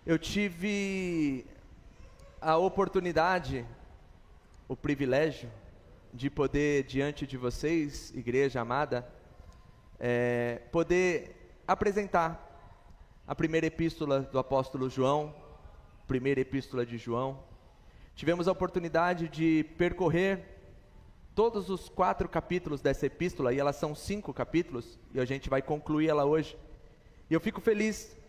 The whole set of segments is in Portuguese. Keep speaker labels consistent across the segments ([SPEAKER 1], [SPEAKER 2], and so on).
[SPEAKER 1] Eu tive a oportunidade, o privilégio de poder, diante de vocês, igreja amada, poder apresentar a primeira epístola do apóstolo João, primeira epístola de João. Tivemos a oportunidade de percorrer todos os 4 capítulos dessa epístola, e elas são 5 capítulos, e a gente vai concluir ela hoje. E eu fico feliz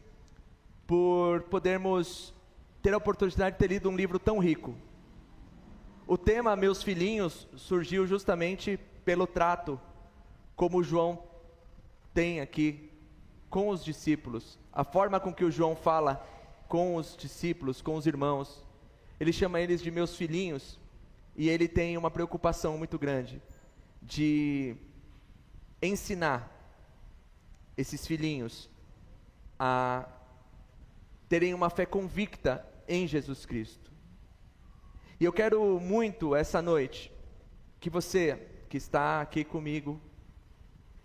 [SPEAKER 1] por podermos ter a oportunidade de ter lido um livro tão rico. O tema, meus filhinhos, surgiu justamente pelo trato, como João tem aqui com os discípulos, a forma com que o João fala com os discípulos, com os irmãos. Ele chama eles de meus filhinhos, e ele tem uma preocupação muito grande de ensinar esses filhinhos a terem uma fé convicta em Jesus Cristo. E eu quero muito essa noite que você que está aqui comigo,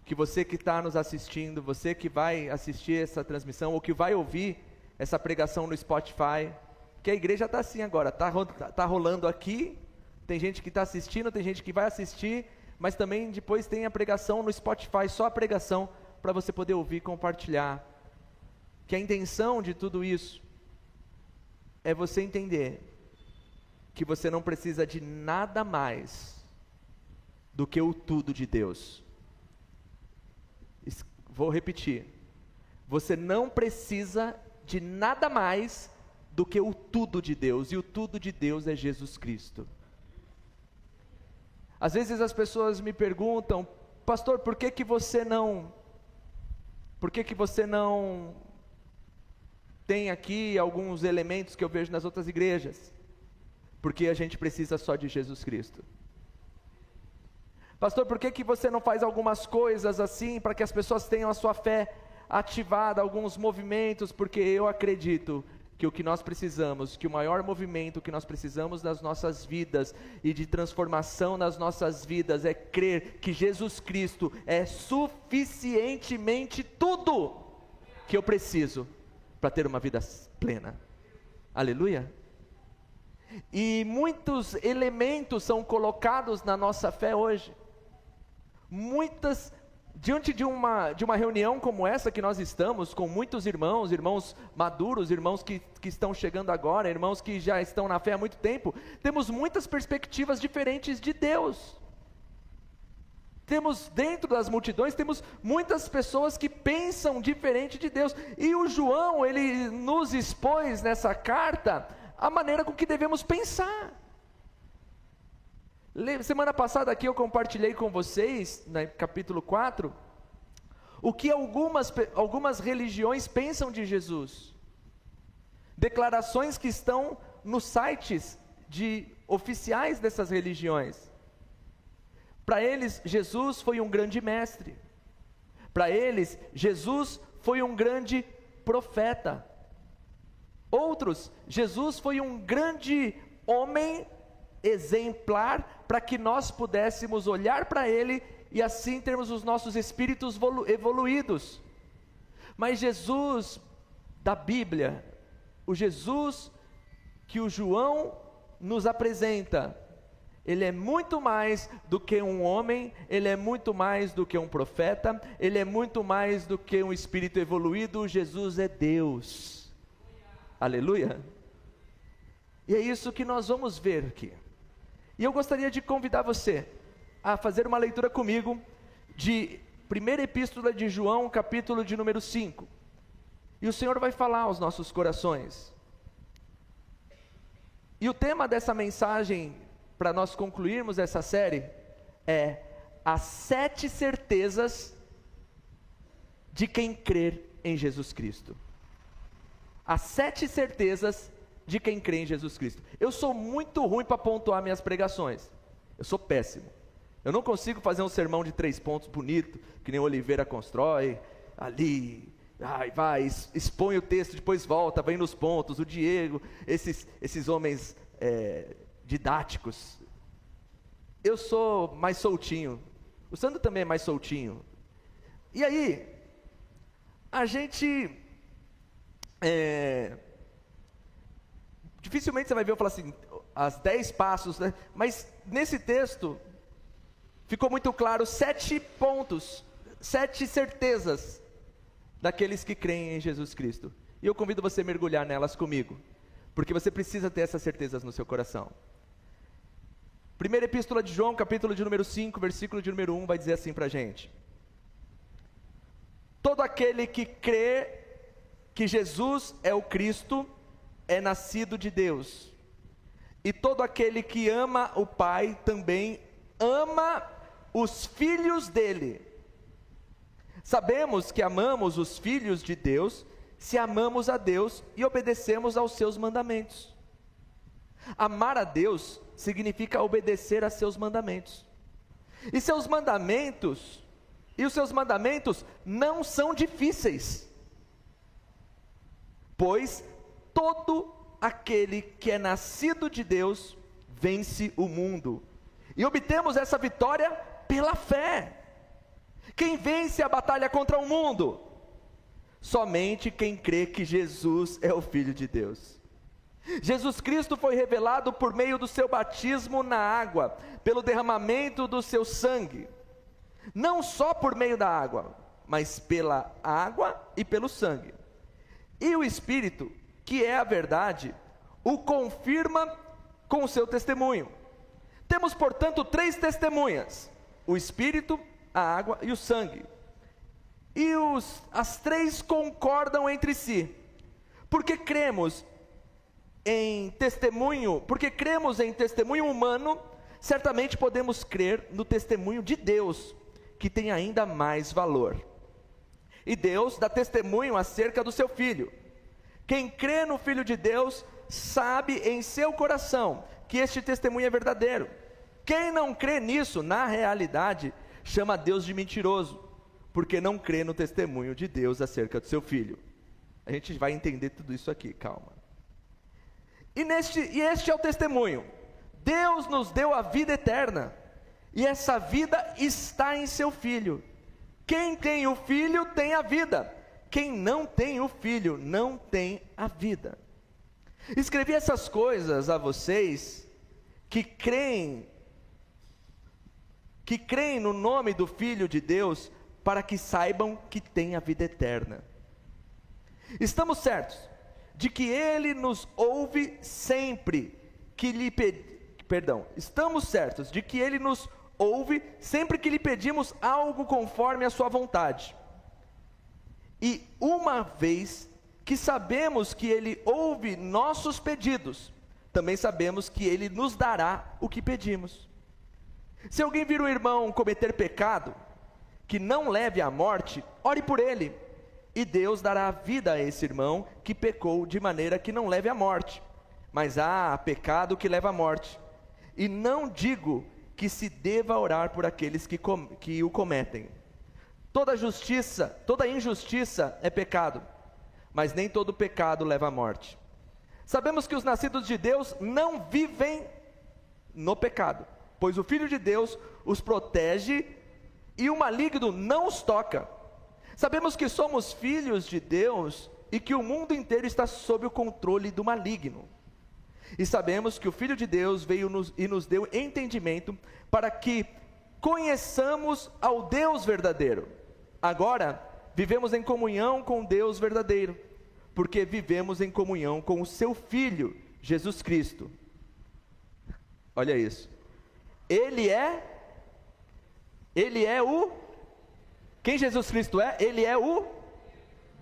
[SPEAKER 1] que você que está nos assistindo, você que vai assistir essa transmissão ou que vai ouvir essa pregação no Spotify, que a igreja está assim agora, está rolando aqui, tem gente que está assistindo, tem gente que vai assistir, mas também depois tem a pregação no Spotify, só a pregação para você poder ouvir e compartilhar. Que a intenção de tudo isso é você entender que você não precisa de nada mais do que o tudo de Deus. Vou repetir. Você não precisa de nada mais do que o tudo de Deus, e o tudo de Deus é Jesus Cristo. Às vezes as pessoas me perguntam: pastor, por que você não tem aqui alguns elementos que eu vejo nas outras igrejas? Porque a gente precisa só de Jesus Cristo. Pastor, por que você não faz algumas coisas assim, para que as pessoas tenham a sua fé ativada, alguns movimentos? Porque eu acredito que o que nós precisamos, que o maior movimento que nós precisamos nas nossas vidas e de transformação nas nossas vidas é crer que Jesus Cristo é suficientemente tudo que eu preciso para ter uma vida plena. Aleluia. E muitos elementos são colocados na nossa fé hoje. Diante de uma reunião como essa que nós estamos, com muitos irmãos maduros, irmãos que estão chegando agora, irmãos que já estão na fé há muito tempo, temos muitas perspectivas diferentes de Deus. Temos dentro das multidões, temos muitas pessoas que pensam diferente de Deus, e o João, ele nos expôs nessa carta a maneira com que devemos pensar. Semana passada aqui eu compartilhei com vocês, no capítulo 4, o que algumas religiões pensam de Jesus. Declarações que estão nos sites oficiais dessas religiões. Para eles, Jesus foi um grande mestre. Para eles, Jesus foi um grande profeta. Outros, Jesus foi um grande homem exemplar, para que nós pudéssemos olhar para ele e assim termos os nossos espíritos evoluídos. Mas Jesus da Bíblia, o Jesus que o João nos apresenta, ele é muito mais do que um homem, ele é muito mais do que um profeta, ele é muito mais do que um espírito evoluído. Jesus é Deus. Aleluia. E é isso que nós vamos ver aqui. E eu gostaria de convidar você a fazer uma leitura comigo de primeira epístola de João, capítulo de número 5. E o Senhor vai falar aos nossos corações. E o tema dessa mensagem, para nós concluirmos essa série, é as 7 certezas de quem crer em Jesus Cristo. As 7 certezas de quem crê em Jesus Cristo. Eu sou muito ruim para pontuar minhas pregações. Eu sou péssimo. Eu não consigo fazer um sermão de 3 pontos bonito, que nem o Oliveira constrói, ali, expõe o texto, depois volta, vem nos pontos. O Diego, esses homens didáticos. Eu sou mais soltinho. O Sandro também é mais soltinho. E aí, a gente Dificilmente você vai ver eu falar assim, as 10 passos, né? Mas nesse texto, ficou muito claro 7 pontos, 7 certezas daqueles que creem em Jesus Cristo. E eu convido você a mergulhar nelas comigo, porque você precisa ter essas certezas no seu coração. Primeira Epístola de João, capítulo de número 5, versículo de número 1, vai dizer assim para a gente: todo aquele que crê que Jesus é o Cristo, é nascido de Deus, e todo aquele que ama o Pai, também ama os filhos dele. Sabemos que amamos os filhos de Deus, se amamos a Deus e obedecemos aos seus mandamentos. Amar a Deus significa obedecer a seus mandamentos. E os seus mandamentos não são difíceis, pois todo aquele que é nascido de Deus vence o mundo. E obtemos essa vitória pela fé. Quem vence a batalha contra o mundo? Somente quem crê que Jesus é o Filho de Deus. Jesus Cristo foi revelado por meio do seu batismo na água, pelo derramamento do seu sangue. Não só por meio da água, mas pela água e pelo sangue. E o Espírito, que é a verdade, o confirma com o seu testemunho. Temos, portanto, 3 testemunhas: o Espírito, a água e o sangue. E as 3 concordam entre si. Porque cremos em testemunho humano, certamente podemos crer no testemunho de Deus, que tem ainda mais valor. E Deus dá testemunho acerca do seu Filho. Quem crê no Filho de Deus, sabe em seu coração que este testemunho é verdadeiro. Quem não crê nisso, na realidade, chama Deus de mentiroso, porque não crê no testemunho de Deus acerca do seu Filho. A gente vai entender tudo isso aqui, calma. E este é o testemunho: Deus nos deu a vida eterna, e essa vida está em seu Filho. Quem tem o Filho tem a vida, quem não tem o Filho não tem a vida. Escrevi essas coisas a vocês que creem no nome do Filho de Deus, para que saibam que têm a vida eterna. Estamos certos de que Ele nos ouve sempre que lhe pedimos algo conforme a sua vontade. E uma vez que sabemos que Ele ouve nossos pedidos, também sabemos que Ele nos dará o que pedimos. Se alguém vir um irmão cometer pecado que não leve à morte, ore por ele, e Deus dará vida a esse irmão que pecou de maneira que não leve à morte. Mas há pecado que leva à morte, e não digo que se deva orar por aqueles que o cometem. Toda injustiça é pecado, mas nem todo pecado leva à morte. Sabemos que os nascidos de Deus não vivem no pecado, pois o Filho de Deus os protege e o maligno não os toca. Sabemos que somos filhos de Deus e que o mundo inteiro está sob o controle do maligno. E sabemos que o Filho de Deus veio e nos deu entendimento para que conheçamos ao Deus verdadeiro. Agora, vivemos em comunhão com Deus verdadeiro, porque vivemos em comunhão com o seu Filho, Jesus Cristo. Olha isso. Ele é o... Quem Jesus Cristo é? Ele é o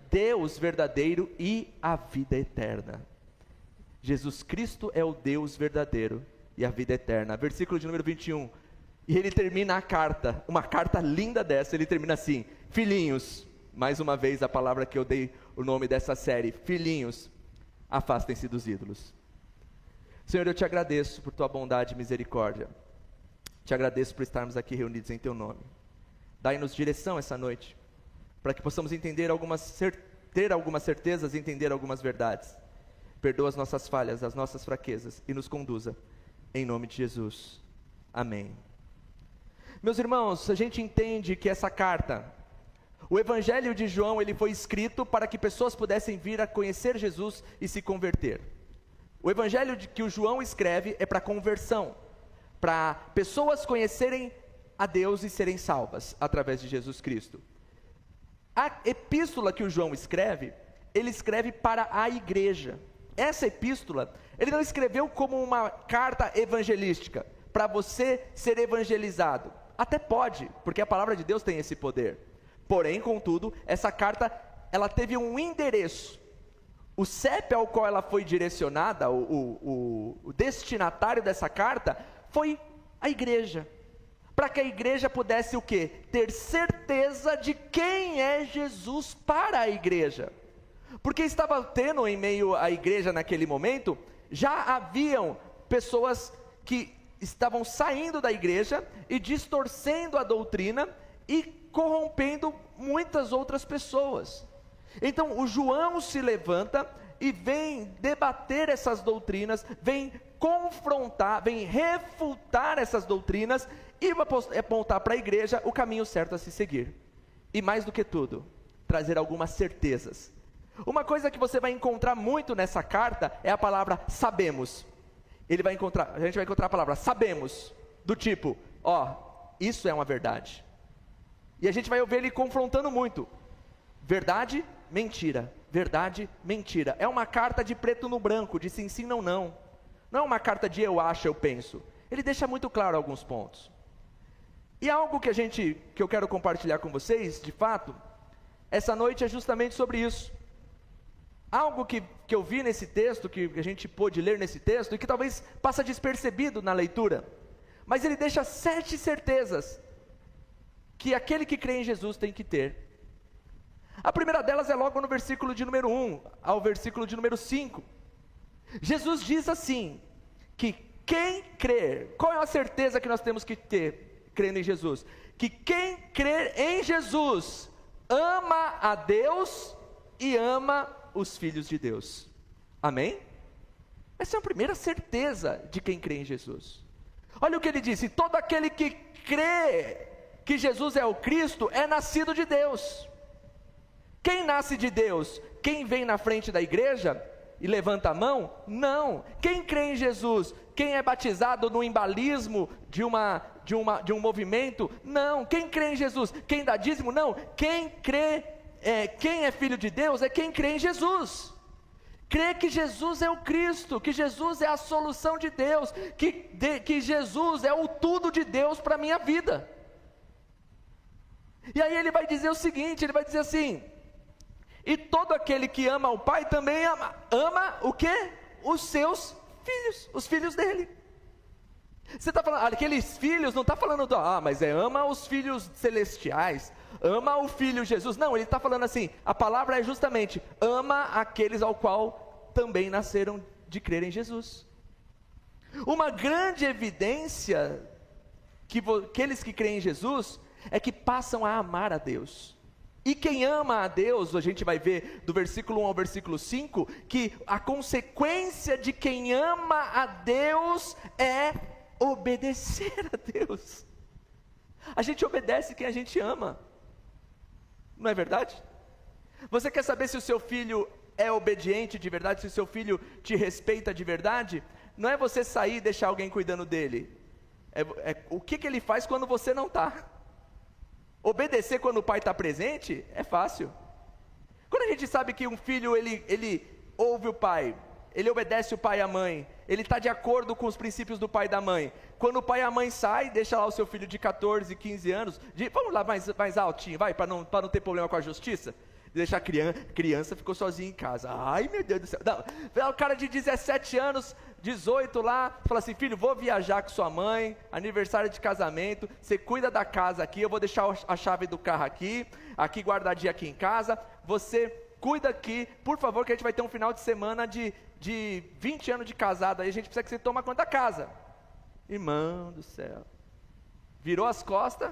[SPEAKER 1] Deus verdadeiro e a vida eterna. Jesus Cristo é o Deus verdadeiro e a vida eterna. Versículo de número 21. E ele termina a carta, uma carta linda dessa, ele termina assim: filhinhos, mais uma vez a palavra que eu dei o nome dessa série, filhinhos, afastem-se dos ídolos. Senhor, eu te agradeço por tua bondade e misericórdia. Te agradeço por estarmos aqui reunidos em teu nome. Dai-nos direção essa noite, para que possamos ter algumas certezas e entender algumas verdades. Perdoa as nossas falhas, as nossas fraquezas e nos conduza, em nome de Jesus, amém. Meus irmãos, a gente entende que essa carta, o Evangelho de João, ele foi escrito para que pessoas pudessem vir a conhecer Jesus e se converter. O evangelho que o João escreve é para conversão, para pessoas conhecerem a Deus e serem salvas através de Jesus Cristo. A epístola que o João escreve, ele escreve para a igreja. Essa epístola, ele não escreveu como uma carta evangelística, para você ser evangelizado. Até pode, porque a palavra de Deus tem esse poder. Porém, contudo, essa carta, ela teve um endereço. O CEP ao qual ela foi direcionada, o destinatário dessa carta, foi a igreja. Para que a igreja pudesse o quê? Ter certeza de quem é Jesus para a igreja. Porque estava tendo em meio à igreja naquele momento, já haviam pessoas que estavam saindo da igreja e distorcendo a doutrina e corrompendo muitas outras pessoas. Então o João se levanta e vem debater essas doutrinas, vem confrontar, vem refutar essas doutrinas e apontar para a igreja o caminho certo a se seguir. E mais do que tudo, trazer algumas certezas. Uma coisa que você vai encontrar muito nessa carta é a palavra sabemos. A gente vai encontrar a palavra sabemos, do tipo, isso é uma verdade. E a gente vai ouvir ele confrontando muito. Verdade, mentira. Verdade, mentira. É uma carta de preto no branco, de sim, sim, não, não. Não é uma carta de eu acho, eu penso. Ele deixa muito claro alguns pontos. E algo que eu quero compartilhar com vocês, de fato, essa noite é justamente sobre isso. Algo que eu vi nesse texto, que a gente pôde ler nesse texto, e que talvez passa despercebido na leitura, mas ele deixa 7 certezas que aquele que crê em Jesus tem que ter. A primeira delas é logo no versículo de número 1 ao versículo de número 5. Jesus diz assim, que quem crer, qual é a certeza que nós temos que ter, crendo em Jesus? Que quem crer em Jesus, ama a Deus e ama os filhos de Deus. Amém? Essa é a primeira certeza de quem crê em Jesus. Olha o que ele disse: todo aquele que crê que Jesus é o Cristo é nascido de Deus. Quem nasce de Deus? Quem vem na frente da igreja e levanta a mão? Não. Quem crê em Jesus? Quem é batizado no embalismo de um movimento? Não. Quem crê em Jesus? Quem dá dízimo? Não. Quem é filho de Deus é quem crê em Jesus. Crê que Jesus é o Cristo, que Jesus é a solução de Deus, que Jesus é o tudo de Deus para a minha vida. E aí ele vai dizer o seguinte, ele vai dizer assim: e todo aquele que ama o Pai também ama o quê? Os seus filhos, os filhos dele. Você está falando, aqueles filhos, não está falando, mas ama os filhos celestiais, ama o Filho Jesus. Não, ele está falando assim, a palavra é justamente, ama aqueles ao qual também nasceram de crer em Jesus. Uma grande evidência que aqueles que creem em Jesus é que passam a amar a Deus. E quem ama a Deus, a gente vai ver do versículo 1 ao versículo 5, que a consequência de quem ama a Deus é obedecer a Deus. A gente obedece quem a gente ama. Não é verdade? Você quer saber se o seu filho é obediente de verdade, se o seu filho te respeita de verdade? Não é você sair e deixar alguém cuidando dele. O que ele faz quando você não está. Obedecer quando o pai está presente é fácil. Quando a gente sabe que um filho ele ouve o pai, ele obedece o pai e a mãe, ele está de acordo com os princípios do pai e da mãe. Quando o pai e a mãe saem, deixa lá o seu filho de 14, 15 anos, vamos lá mais altinho, vai, para não ter problema com a justiça. Deixa a criança ficou sozinha em casa. Ai, meu Deus do céu. Não, o cara de 17 anos, 18 lá, fala assim: filho, vou viajar com sua mãe, aniversário de casamento, você cuida da casa aqui, eu vou deixar a chave do carro aqui guardadinha aqui em casa, você cuida aqui, por favor, que a gente vai ter um final de semana de 20 anos de casado, aí a gente precisa que você tome conta da casa. Irmão do céu, virou as costas,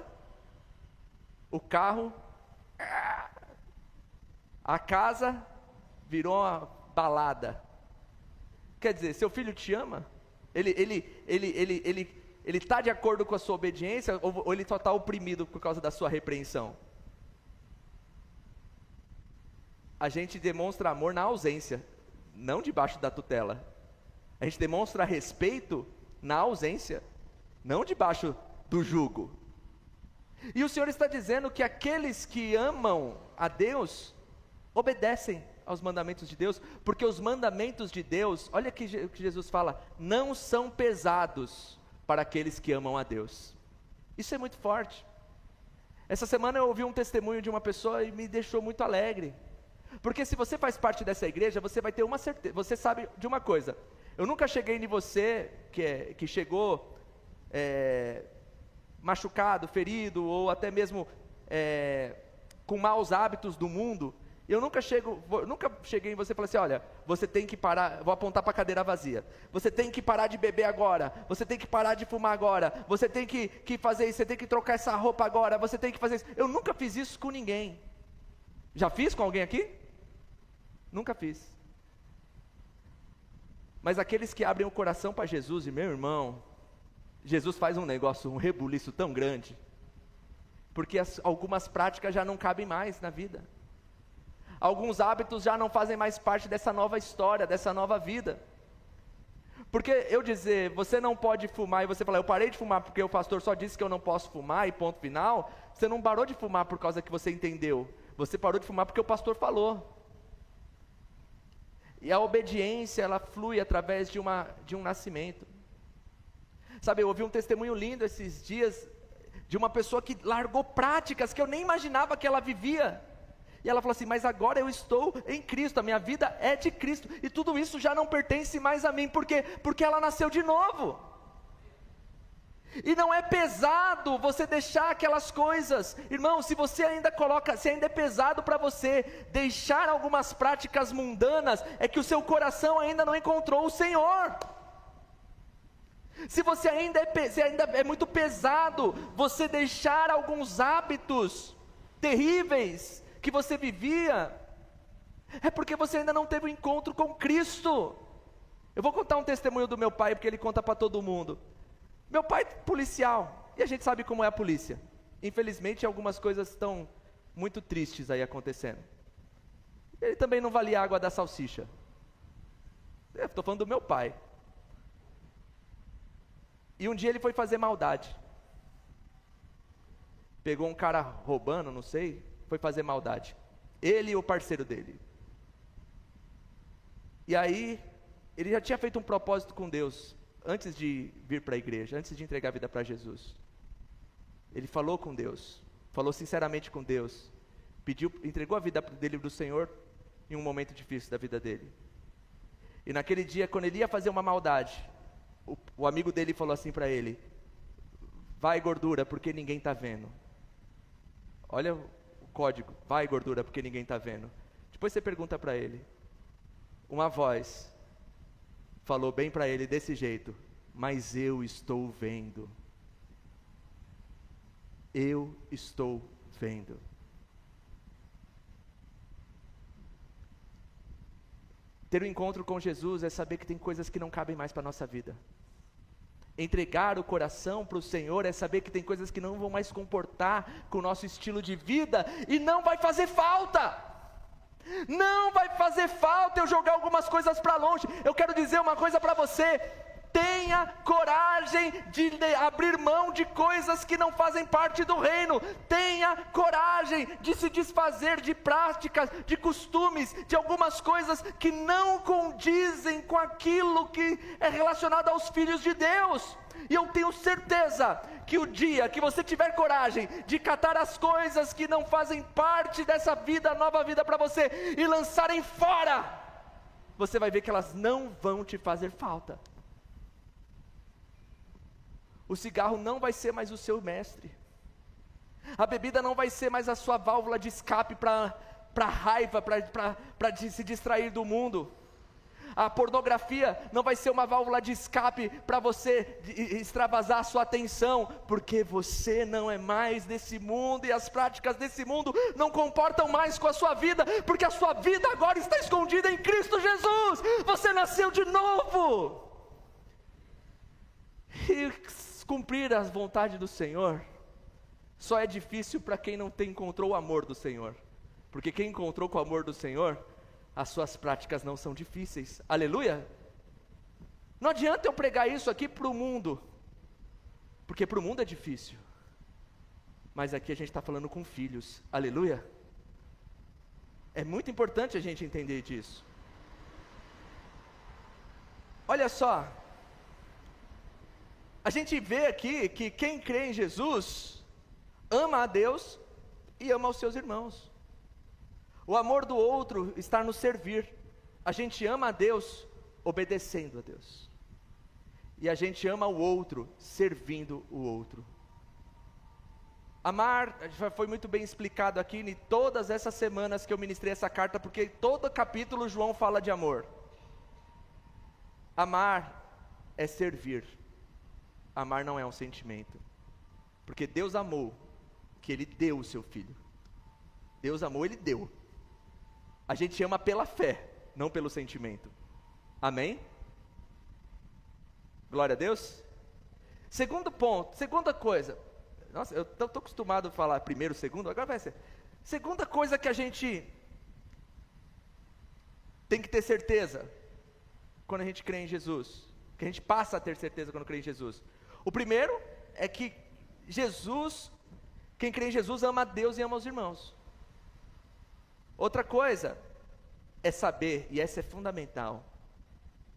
[SPEAKER 1] o carro, a casa virou uma balada. Quer dizer, seu filho te ama? Ele está de acordo com a sua obediência, ou ele só está oprimido por causa da sua repreensão? A gente demonstra amor na ausência, não debaixo da tutela. A gente demonstra respeito na ausência, não debaixo do jugo. E o Senhor está dizendo que aqueles que amam a Deus, obedecem aos mandamentos de Deus, porque os mandamentos de Deus, olha o que Jesus fala, não são pesados para aqueles que amam a Deus. Isso é muito forte. Essa semana eu ouvi um testemunho de uma pessoa e me deixou muito alegre, porque se você faz parte dessa igreja, você vai ter uma certeza, você sabe de uma coisa, eu nunca cheguei em você, que chegou machucado, ferido, ou até mesmo com maus hábitos do mundo. Eu nunca cheguei em você e falei assim, olha, você tem que parar, vou apontar para a cadeira vazia, você tem que parar de beber agora, você tem que parar de fumar agora, você tem que fazer isso, você tem que trocar essa roupa agora, você tem que fazer isso. Eu nunca fiz isso com ninguém. Já fiz com alguém aqui? Nunca fiz. Mas aqueles que abrem o coração para Jesus, e meu irmão, Jesus faz um negócio, um rebuliço tão grande, porque algumas práticas já não cabem mais na vida. Alguns hábitos já não fazem mais parte dessa nova história, dessa nova vida. Porque eu dizer, você não pode fumar, e você falar, eu parei de fumar porque o pastor só disse que eu não posso fumar, e ponto final, você não parou de fumar por causa que você entendeu, você parou de fumar porque o pastor falou. E a obediência, ela flui através de um nascimento. Sabe, eu ouvi um testemunho lindo esses dias, de uma pessoa que largou práticas que eu nem imaginava que ela vivia. E ela falou assim, mas agora eu estou em Cristo, a minha vida é de Cristo, e tudo isso já não pertence mais a mim. Por quê? Porque ela nasceu de novo. E não é pesado você deixar aquelas coisas, irmão, se ainda é pesado para você deixar algumas práticas mundanas, é que o seu coração ainda não encontrou o Senhor. Se você ainda é muito pesado você deixar alguns hábitos terríveis que você vivia, é porque você ainda não teve um encontro com Cristo. Eu vou contar um testemunho do meu pai, porque ele conta para todo mundo. Meu pai é policial, e a gente sabe como é a polícia. Infelizmente algumas coisas estão muito tristes aí acontecendo. Ele também não valia a água da salsicha. Eu estou falando do meu pai. E um dia ele foi fazer maldade. Pegou um cara roubando, não sei, foi fazer maldade. Ele e o parceiro dele. E aí, ele já tinha feito um propósito com Deus, antes de vir para a igreja, antes de entregar a vida para Jesus. Ele falou com Deus, falou sinceramente com Deus, entregou a vida dele para o Senhor, em um momento difícil da vida dele. E naquele dia, quando ele ia fazer uma maldade, o amigo dele falou assim para ele, vai gordura, porque ninguém está vendo. Olha o código, vai gordura, porque ninguém está vendo. Depois você pergunta para ele, uma voz falou bem para ele desse jeito, mas eu estou vendo. Eu estou vendo. Ter um encontro com Jesus é saber que tem coisas que não cabem mais para a nossa vida. Entregar o coração para o Senhor é saber que tem coisas que não vão mais comportar com o nosso estilo de vida, e não vai fazer falta. Não vai fazer falta eu jogar algumas coisas para longe. Eu quero dizer uma coisa para você: tenha coragem de abrir mão de coisas que não fazem parte do reino. Tenha coragem de se desfazer de práticas, de costumes, de algumas coisas que não condizem com aquilo que é relacionado aos filhos de Deus. E eu tenho certeza que o dia que você tiver coragem de catar as coisas que não fazem parte dessa vida, nova vida para você, e lançarem fora, você vai ver que elas não vão te fazer falta. O cigarro não vai ser mais o seu mestre. A bebida não vai ser mais a sua válvula de escape para raiva, para se distrair do mundo. A pornografia não vai ser uma válvula de escape para você extravasar a sua atenção, porque você não é mais desse mundo, e as práticas desse mundo não comportam mais com a sua vida, porque a sua vida agora está escondida em Cristo Jesus. Você nasceu de novo. E cumprir as vontades do Senhor só é difícil para quem não encontrou o amor do Senhor, porque quem encontrou com o amor do Senhor, as suas práticas não são difíceis. Aleluia? Não adianta eu pregar isso aqui para o mundo, porque para o mundo é difícil, mas aqui a gente está falando com filhos, aleluia. É muito importante a gente entender disso. Olha só, a gente vê aqui que quem crê em Jesus, ama a Deus e ama os seus irmãos. O amor do outro está no servir. A gente ama a Deus obedecendo a Deus. E a gente ama o outro servindo o outro. Amar, foi muito bem explicado aqui em todas essas semanas que eu ministrei essa carta, porque todo capítulo João fala de amor. Amar é servir. Amar não é um sentimento. Porque Deus amou, que Ele deu o seu Filho. Deus amou, Ele deu. A gente ama pela fé, não pelo sentimento. Amém? Glória a Deus. Segundo ponto, segunda coisa. Nossa, eu estou acostumado a falar primeiro, segundo, agora vai ser. Segunda coisa que a gente tem que ter certeza quando a gente crê em Jesus, que a gente passa a ter certeza quando crê em Jesus. O primeiro é que Jesus, quem crê em Jesus ama a Deus e ama os irmãos. Outra coisa é saber, e essa é fundamental,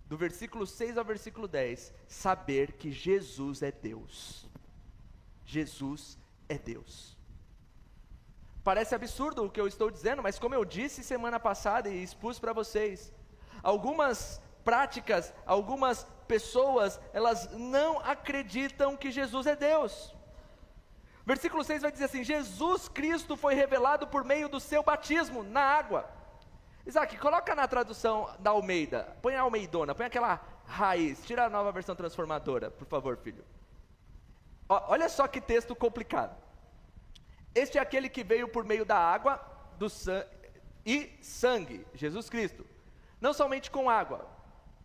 [SPEAKER 1] do versículo 6 ao versículo 10, saber que Jesus é Deus. Jesus é Deus. Parece absurdo o que eu estou dizendo, mas como eu disse semana passada e expus para vocês, algumas práticas, algumas pessoas, elas não acreditam que Jesus é Deus. Versículo 6 vai dizer assim: Jesus Cristo foi revelado por meio do seu batismo na água. Isaac, coloca na tradução da Almeida, põe a Almeidona, põe aquela raiz, tira a nova versão transformadora, por favor, filho. Olha só que texto complicado. Este é aquele que veio por meio da água e sangue, Jesus Cristo. Não somente com água,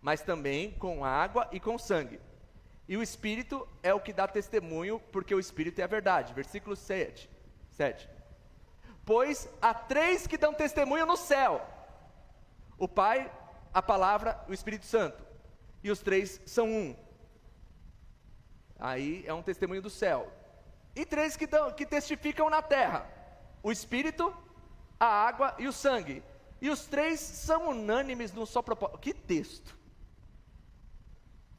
[SPEAKER 1] mas também com água e com sangue. E o Espírito é o que dá testemunho, porque o Espírito é a verdade. Versículo 7. Pois há 3 que dão testemunho no céu: o Pai, a Palavra e o Espírito Santo. E os 3 são um. Aí é um testemunho do céu. E 3 que testificam na terra: o Espírito, a água e o sangue. E os 3 são unânimes num só propósito. Que texto!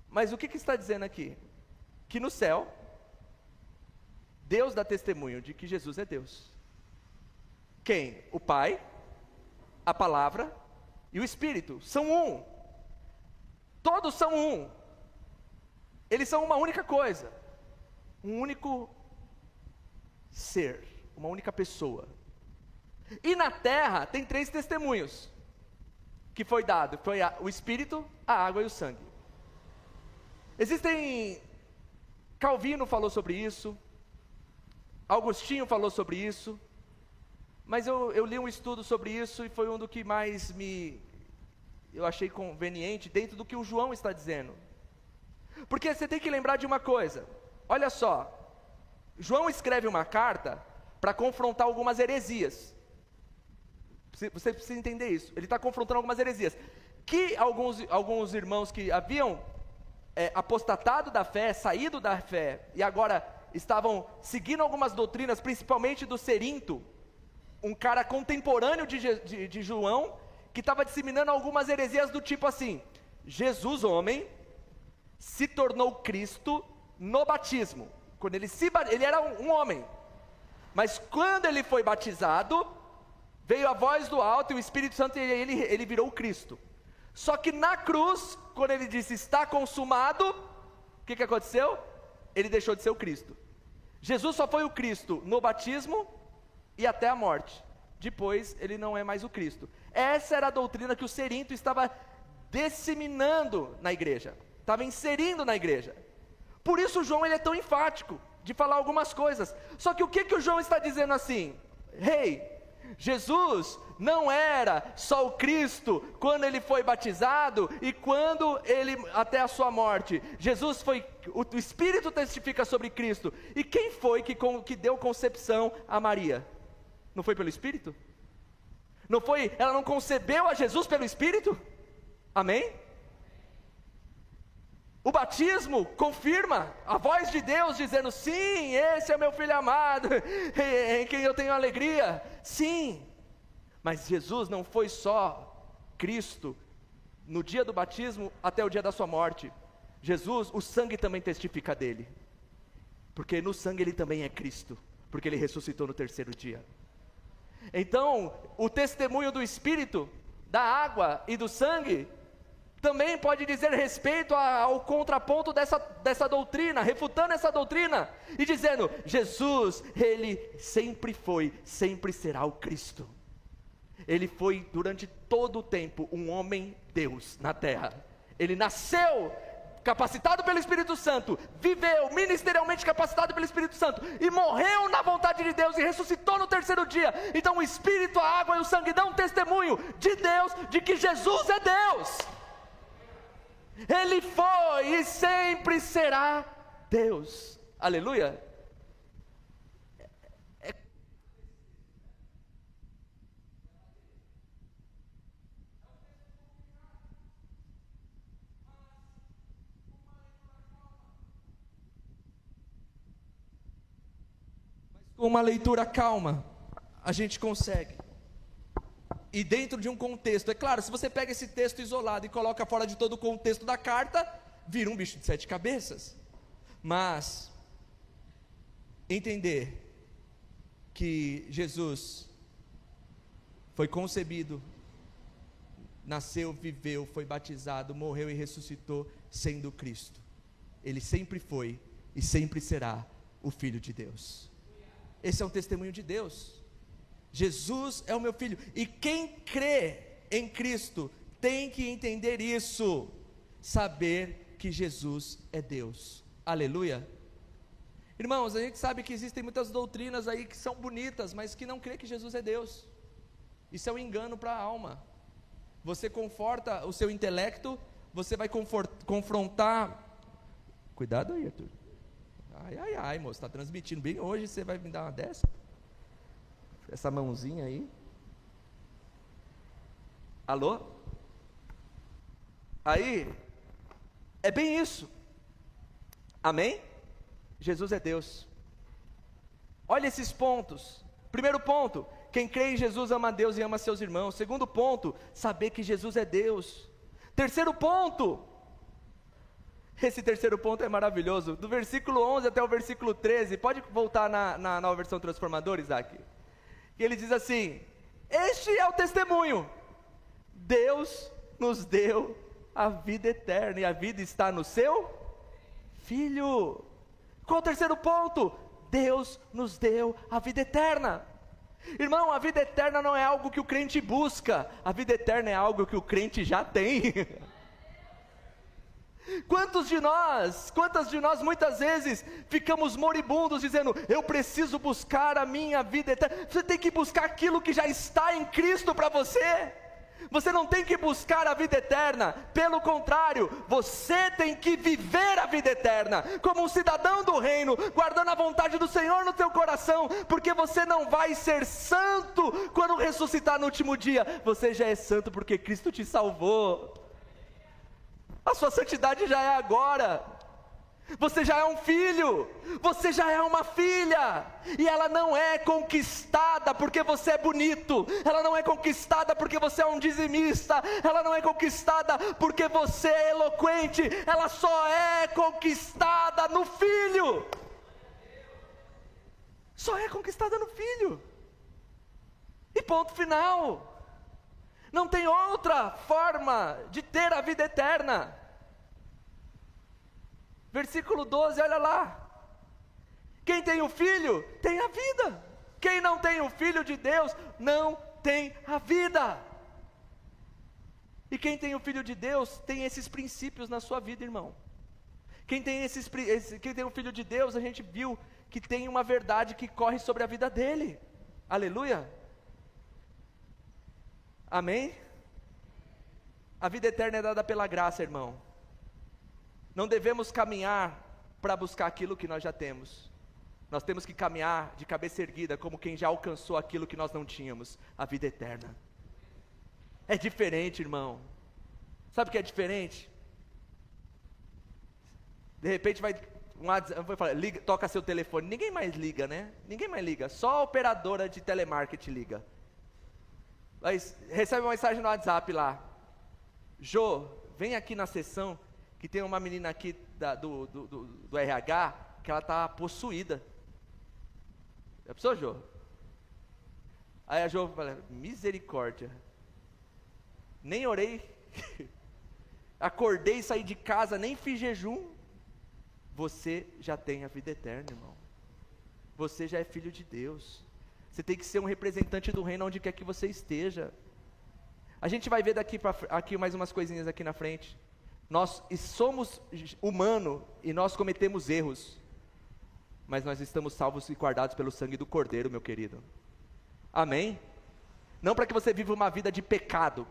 [SPEAKER 1] Mas o que está dizendo aqui? Que no céu, Deus dá testemunho de que Jesus é Deus. Quem? O Pai, a Palavra e o Espírito. São um. Todos são um. Eles são uma única coisa, um único ser, uma única pessoa. E na terra tem 3 testemunhos que foi dado, foi o Espírito, a água e o sangue. Calvino falou sobre isso, Agostinho falou sobre isso, mas eu li um estudo sobre isso e foi um do que mais eu achei conveniente dentro do que o João está dizendo. Porque você tem que lembrar de uma coisa, olha só, João escreve uma carta para confrontar algumas heresias. Você precisa entender isso, ele está confrontando algumas heresias, que alguns irmãos que haviam apostatado da fé, saído da fé, e agora estavam seguindo algumas doutrinas, principalmente do Cerinto, um cara contemporâneo de João, que estava disseminando algumas heresias do tipo assim: Jesus homem se tornou Cristo no batismo. Quando ele era um homem, mas quando ele foi batizado, veio a voz do alto e o Espírito Santo, e ele virou Cristo. Só que na cruz, quando ele disse está consumado, o que aconteceu? Ele deixou de ser o Cristo. Jesus só foi o Cristo no batismo e até a morte. Depois ele não é mais o Cristo. Essa era a doutrina que o Cerinto estava disseminando na igreja, estava inserindo na igreja. Por isso João ele é tão enfático de falar algumas coisas. Só que o que o João está dizendo assim? Jesus não era só o Cristo quando ele foi batizado e quando ele até a sua morte. Jesus foi, o Espírito testifica sobre Cristo. E quem foi que deu concepção a Maria? Não foi pelo Espírito? Não foi? Ela não concebeu a Jesus pelo Espírito? Amém? O batismo confirma a voz de Deus dizendo: sim, esse é meu filho amado, em quem eu tenho alegria. Sim, mas Jesus não foi só Cristo no dia do batismo até o dia da sua morte. Jesus, o sangue também testifica dele, porque no sangue ele também é Cristo, porque ele ressuscitou no terceiro dia. Então, o testemunho do Espírito, da água e do sangue também pode dizer respeito ao contraponto dessa doutrina, refutando essa doutrina e dizendo: Jesus, ele sempre foi, sempre será o Cristo. Ele foi durante todo o tempo um homem Deus na terra. Ele nasceu capacitado pelo Espírito Santo, viveu ministerialmente capacitado pelo Espírito Santo e morreu na vontade de Deus e ressuscitou no terceiro dia. Então o Espírito, a água e o sangue dão testemunho de Deus, de que Jesus é Deus. Ele foi e sempre será Deus. Aleluia. Com uma leitura calma, a gente consegue. E dentro de um contexto, é claro, se você pega esse texto isolado e coloca fora de todo o contexto da carta, vira um bicho de 7 cabeças. Mas entender que Jesus foi concebido, nasceu, viveu, foi batizado, morreu e ressuscitou sendo Cristo. Ele sempre foi e sempre será o Filho de Deus. Esse é um testemunho de Deus. Jesus é o meu filho, e quem crê em Cristo tem que entender isso, saber que Jesus é Deus. Aleluia. Irmãos, a gente sabe que existem muitas doutrinas aí que são bonitas, mas que não crê que Jesus é Deus. Isso é um engano para a alma. Você conforta o seu intelecto, você vai confrontar. Cuidado aí, Arthur. Ai, moço, está transmitindo bem hoje, você vai me dar uma dessa? Essa mãozinha aí. Alô? Aí, é bem isso. Amém? Jesus é Deus. Olha esses pontos. Primeiro ponto, quem crê em Jesus ama a Deus e ama seus irmãos. Segundo ponto, saber que Jesus é Deus. Terceiro ponto, esse terceiro ponto é maravilhoso, do versículo 11 até o versículo 13, pode voltar na nova versão transformadora, Isaac? E ele diz assim: este é o testemunho, Deus nos deu a vida eterna, e a vida está no seu Filho. Qual o terceiro ponto? Deus nos deu a vida eterna. Irmão, a vida eterna não é algo que o crente busca, a vida eterna é algo que o crente já tem. Quantas de nós muitas vezes ficamos moribundos dizendo: eu preciso buscar a minha vida eterna. Você tem que buscar aquilo que já está em Cristo para você. Você não tem que buscar a vida eterna, pelo contrário, você tem que viver a vida eterna, como um cidadão do reino, guardando a vontade do Senhor no teu coração, porque você não vai ser santo quando ressuscitar no último dia, você já é santo porque Cristo te salvou. A sua santidade já é agora. Você já é um filho, você já é uma filha, e ela não é conquistada porque você é bonito, ela não é conquistada porque você é um dizimista, ela não é conquistada porque você é eloquente, ela só é conquistada no Filho. Só é conquistada no Filho. E ponto final. Não tem outra forma de ter a vida eterna. Versículo 12, olha lá. Quem tem o Filho, tem a vida. Quem não tem o Filho de Deus, não tem a vida. E quem tem o Filho de Deus, tem esses princípios na sua vida, irmão. Quem tem o Filho de Deus, a gente viu que tem uma verdade que corre sobre a vida dele. Aleluia. Amém? A vida eterna é dada pela graça, irmão. Não devemos caminhar para buscar aquilo que nós já temos. Nós temos que caminhar de cabeça erguida, como quem já alcançou aquilo que nós não tínhamos, a vida eterna. É diferente, irmão. Sabe o que é diferente? De repente vai liga, toca seu telefone, ninguém mais liga, né? Ninguém mais liga, só a operadora de telemarketing liga. Mas recebe uma mensagem no WhatsApp lá: Jô, vem aqui na sessão, que tem uma menina aqui do RH, que ela está possuída. Já pensou, Jô? Aí a Jô fala: misericórdia, nem orei, acordei, saí de casa, nem fiz jejum. Você já tem a vida eterna, irmão. Você já é filho de Deus. Você tem que ser um representante do reino onde quer que você esteja. A gente vai ver aqui mais umas coisinhas aqui na frente. Nós somos humanos e nós cometemos erros, mas nós estamos salvos e guardados pelo sangue do Cordeiro, meu querido. Amém? Não para que você viva uma vida de pecado,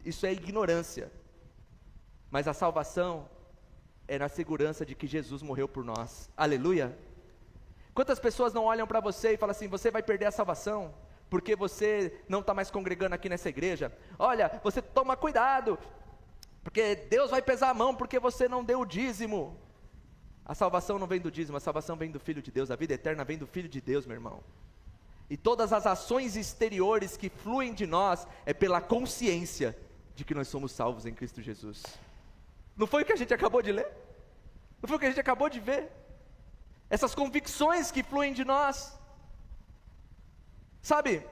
[SPEAKER 1] isso é ignorância, mas a salvação é na segurança de que Jesus morreu por nós. Aleluia. Quantas pessoas não olham para você e falam assim: você vai perder a salvação, porque você não está mais congregando aqui nessa igreja. Olha, você toma cuidado, porque Deus vai pesar a mão, porque você não deu o dízimo. A salvação não vem do dízimo, a salvação vem do Filho de Deus, a vida eterna vem do Filho de Deus, meu irmão. E todas as ações exteriores que fluem de nós, é pela consciência de que nós somos salvos em Cristo Jesus. Não foi o que a gente acabou de ler? Não foi o que a gente acabou de ver? Essas convicções que fluem de nós. Sabe,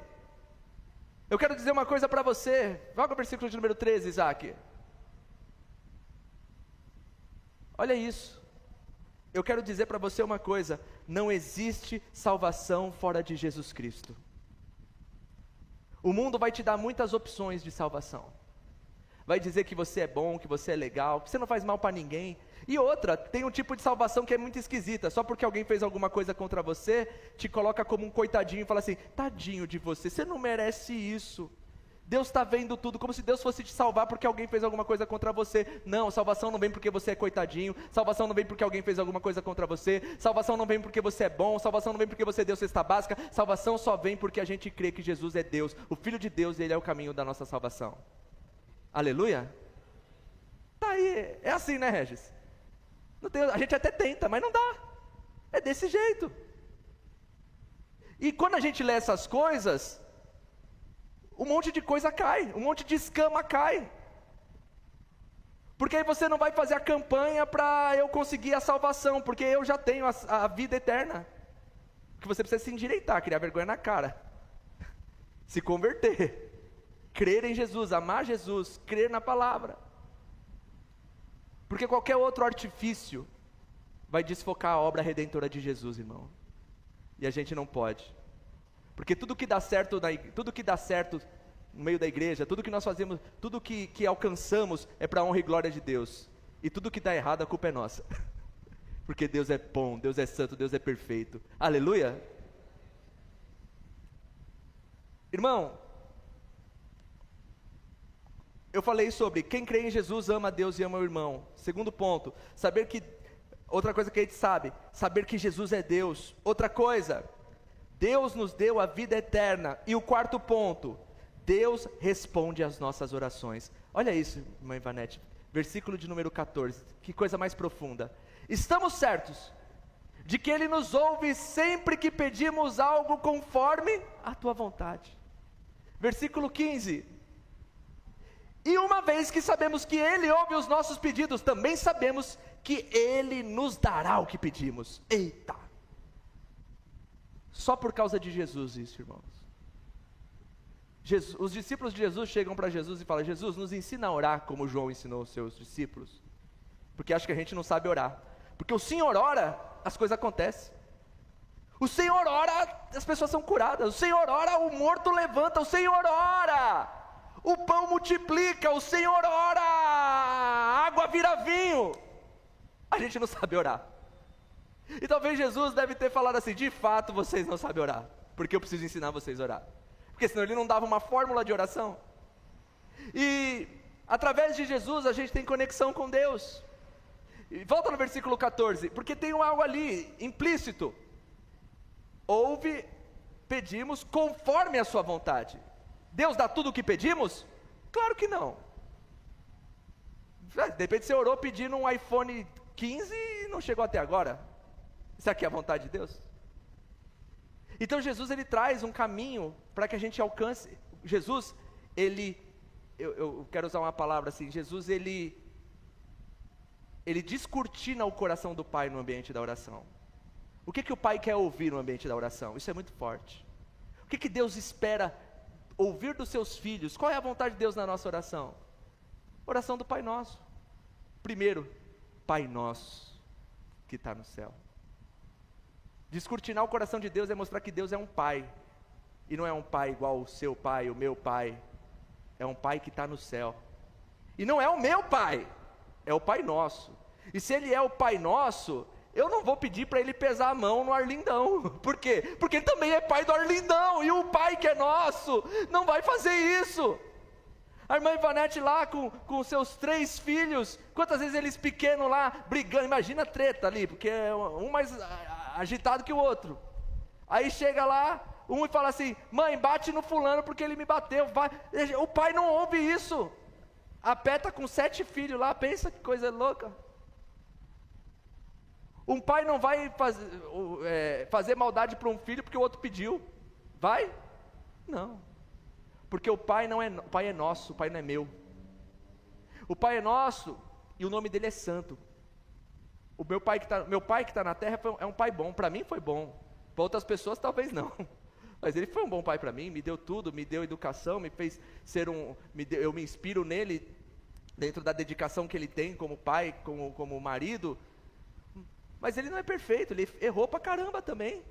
[SPEAKER 1] eu quero dizer uma coisa para você. Vá para o versículo de número 13, Isaac. Olha isso. Eu quero dizer para você uma coisa: não existe salvação fora de Jesus Cristo. O mundo vai te dar muitas opções de salvação. Vai dizer que você é bom, que você é legal, que você não faz mal para ninguém. E outra, tem um tipo de salvação que é muito esquisita. Só porque alguém fez alguma coisa contra você, te coloca como um coitadinho e fala assim: tadinho de você, você não merece isso. Deus está vendo tudo, como se Deus fosse te salvar porque alguém fez alguma coisa contra você. Não, salvação não vem porque você é coitadinho. Salvação não vem porque alguém fez alguma coisa contra você. Salvação não vem porque você é bom. Salvação não vem porque você deu cesta básica. Salvação só vem porque a gente crê que Jesus é Deus, o Filho de Deus, e Ele é o caminho da nossa salvação. Aleluia? Tá aí, é assim, né, Regis? Não tem, a gente até tenta, mas não dá. É desse jeito. E quando a gente lê essas coisas, um monte de coisa cai, um monte de escama cai. Porque aí você não vai fazer a campanha para eu conseguir a salvação, porque eu já tenho a vida eterna. Que você precisa se endireitar, criar vergonha na cara, se converter, crer em Jesus, amar Jesus, crer na palavra. Porque qualquer outro artifício vai desfocar a obra redentora de Jesus, irmão. E a gente não pode. Porque tudo que dá certo no meio da igreja, tudo que nós fazemos, tudo que alcançamos é para a honra e glória de Deus. E tudo que dá errado, a culpa é nossa. Porque Deus é bom, Deus é santo, Deus é perfeito. Aleluia. Irmão, eu falei sobre quem crê em Jesus ama a Deus e ama o irmão. Segundo ponto, outra coisa que a gente saber que Jesus é Deus. Outra coisa, Deus nos deu a vida eterna. E o quarto ponto, Deus responde às nossas orações. Olha isso, irmã Ivanete, versículo de número 14, que coisa mais profunda. Estamos certos de que Ele nos ouve sempre que pedimos algo conforme a tua vontade. Versículo 15, e uma vez que sabemos que Ele ouve os nossos pedidos, também sabemos que Ele nos dará o que pedimos. Eita! Só por causa de Jesus isso, irmãos. Os discípulos de Jesus chegam para Jesus e falam: Jesus, nos ensina a orar como João ensinou os seus discípulos. Porque acho que a gente não sabe orar. Porque o Senhor ora, as coisas acontecem. O Senhor ora, as pessoas são curadas. O Senhor ora, o morto levanta. O Senhor ora, o pão multiplica. O Senhor ora, a água vira vinho. A gente não sabe orar. E talvez Jesus deve ter falado assim: de fato vocês não sabem orar, porque eu preciso ensinar vocês a orar. Porque senão Ele não dava uma fórmula de oração. E através de Jesus a gente tem conexão com Deus. E volta no versículo 14, porque tem algo ali implícito. Ouve, pedimos conforme a sua vontade. Deus dá tudo o que pedimos? Claro que não. De repente você orou pedindo um iPhone 15 e não chegou até agora. Isso aqui é a vontade de Deus? Então Jesus, ele traz um caminho para que a gente alcance. Jesus, eu quero usar uma palavra assim, Jesus, ele descortina o coração do Pai no ambiente da oração. O que o Pai quer ouvir no ambiente da oração? Isso é muito forte. O que Deus espera ouvir dos seus filhos? Qual é a vontade de Deus na nossa oração? Oração do Pai Nosso. Primeiro, Pai Nosso, que está no céu. Descortinar o coração de Deus é mostrar que Deus é um Pai, e não é um Pai igual o seu Pai, o meu Pai, é um Pai que está no céu, e não é o meu Pai, é o Pai Nosso. E se Ele é o Pai Nosso, eu não vou pedir para Ele pesar a mão no Arlindão. Por quê? Porque Ele também é Pai do Arlindão, e o Pai que é nosso não vai fazer isso. A irmã Ivanete lá com seus 3 filhos, quantas vezes eles pequenos lá, brigando, imagina a treta ali, porque é um mais agitado que o outro. Aí chega lá, um e fala assim, mãe, bate no fulano porque ele me bateu. O pai não ouve isso. A Pé está com 7 filhos lá, pensa que coisa louca. Um pai não vai fazer maldade para um filho porque o outro pediu. Vai? Não. Porque o pai é nosso, o pai não é meu. O pai é nosso e o nome dele é santo. O meu pai que está na terra é um pai bom. Para mim foi bom. Para outras pessoas talvez não. Mas ele foi um bom pai para mim, me deu tudo, me deu educação, me fez ser eu me inspiro nele, dentro da dedicação que ele tem como pai, como marido. Mas ele não é perfeito, ele errou pra caramba também.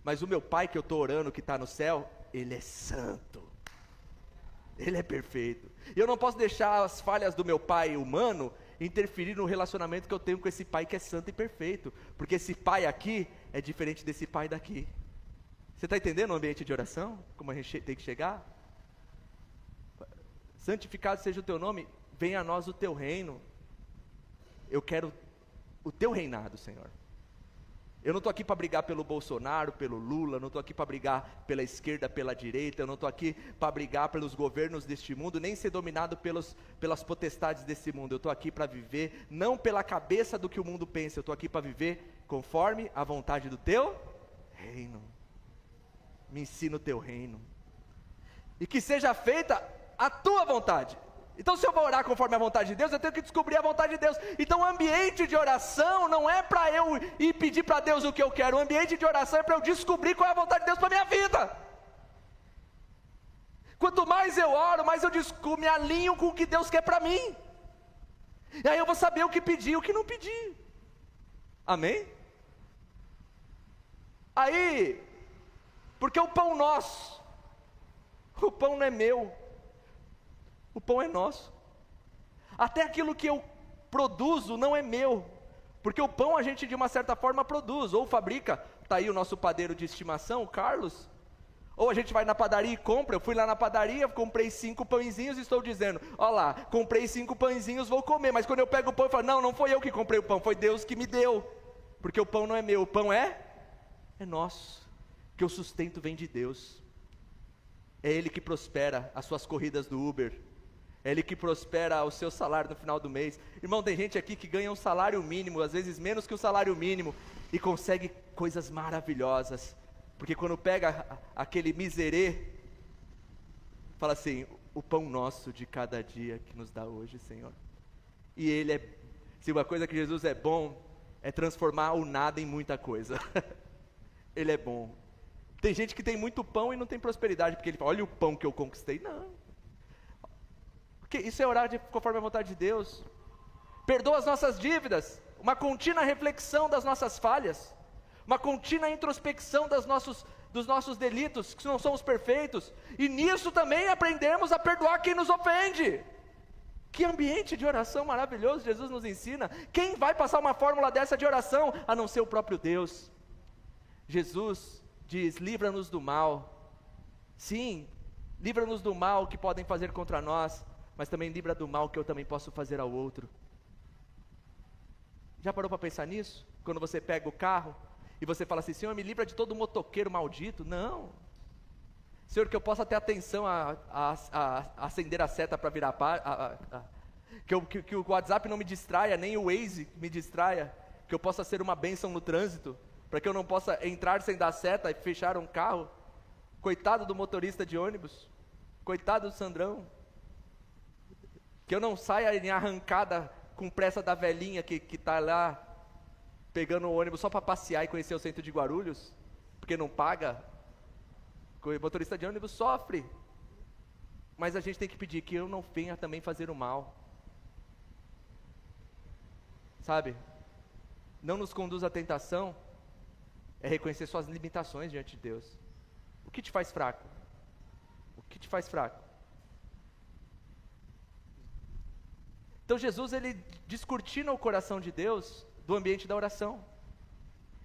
[SPEAKER 1] Mas o meu pai que eu estou orando, que está no céu, ele é santo. Ele é perfeito. E eu não posso deixar as falhas do meu pai humano interferir no relacionamento que eu tenho com esse pai que é santo e perfeito. Porque esse pai aqui é diferente desse pai daqui. Você está entendendo o ambiente de oração? Como a gente tem que chegar? Santificado seja o teu nome, venha a nós o teu reino. Eu quero o teu reinado, Senhor. Eu não estou aqui para brigar pelo Bolsonaro, pelo Lula, não estou aqui para brigar pela esquerda, pela direita, eu não estou aqui para brigar pelos governos deste mundo, nem ser dominado pelas potestades desse mundo. Eu estou aqui para viver, não pela cabeça do que o mundo pensa, eu estou aqui para viver conforme a vontade do teu reino. Me ensina o teu reino. E que seja feita a tua vontade. Então se eu vou orar conforme a vontade de Deus, eu tenho que descobrir a vontade de Deus. Então o ambiente de oração não é para eu ir pedir para Deus o que eu quero. O ambiente de oração é para eu descobrir qual é a vontade de Deus para a minha vida. Quanto mais eu oro, mais eu me alinho com o que Deus quer para mim. E aí eu vou saber o que pedir e o que não pedir. Amém? Aí, porque o pão nosso, o pão não é meu, o pão é nosso. Até aquilo que eu produzo não é meu, porque o pão a gente de uma certa forma produz, ou fabrica. Está aí o nosso padeiro de estimação, o Carlos. Ou a gente vai na padaria e compra. Eu fui lá na padaria, comprei 5 pãezinhos e estou dizendo, ó lá, comprei 5 pãezinhos, vou comer. Mas quando eu pego o pão, eu falo, não foi eu que comprei o pão, foi Deus que me deu. Porque o pão não é meu, o pão é nosso. Porque o sustento vem de Deus. É Ele que prospera as suas corridas do Uber. É Ele que prospera o seu salário no final do mês. Irmão, tem gente aqui que ganha um salário mínimo, às vezes menos que um salário mínimo, e consegue coisas maravilhosas. Porque quando pega aquele miserê, fala assim, o pão nosso de cada dia que nos dá hoje, Senhor. E Ele se uma coisa que Jesus é bom, é transformar o nada em muita coisa. Ele é bom. Tem gente que tem muito pão e não tem prosperidade, porque ele fala, olha o pão que eu conquistei. Não. Porque isso é orar conforme a vontade de Deus. Perdoa as nossas dívidas, uma contínua reflexão das nossas falhas, uma contínua introspecção dos nossos delitos, que não somos perfeitos, e nisso também aprendemos a perdoar quem nos ofende. Que ambiente de oração maravilhoso Jesus nos ensina. Quem vai passar uma fórmula dessa de oração, a não ser o próprio Deus? Jesus diz, livra-nos do mal. Sim, livra-nos do mal que podem fazer contra nós, mas também livra do mal que eu também posso fazer ao outro. Já parou para pensar nisso? Quando você pega o carro e você fala assim, Senhor, me livra de todo motoqueiro maldito. Não. Senhor, que eu possa ter atenção a acender a seta para virar Que o WhatsApp não me distraia, nem o Waze me distraia, que eu possa ser uma bênção no trânsito, para que eu não possa entrar sem dar seta e fechar um carro. Coitado do motorista de ônibus, coitado do Sandrão, que eu não saia em arrancada com pressa da velhinha que está lá, pegando o ônibus só para passear e conhecer o centro de Guarulhos, porque não paga. O motorista de ônibus sofre, mas a gente tem que pedir que eu não venha também fazer o mal, sabe? Não nos conduz à tentação, é reconhecer suas limitações diante de Deus. O que te faz fraco? O que te faz fraco? Então Jesus, ele descortina o coração de Deus do ambiente da oração.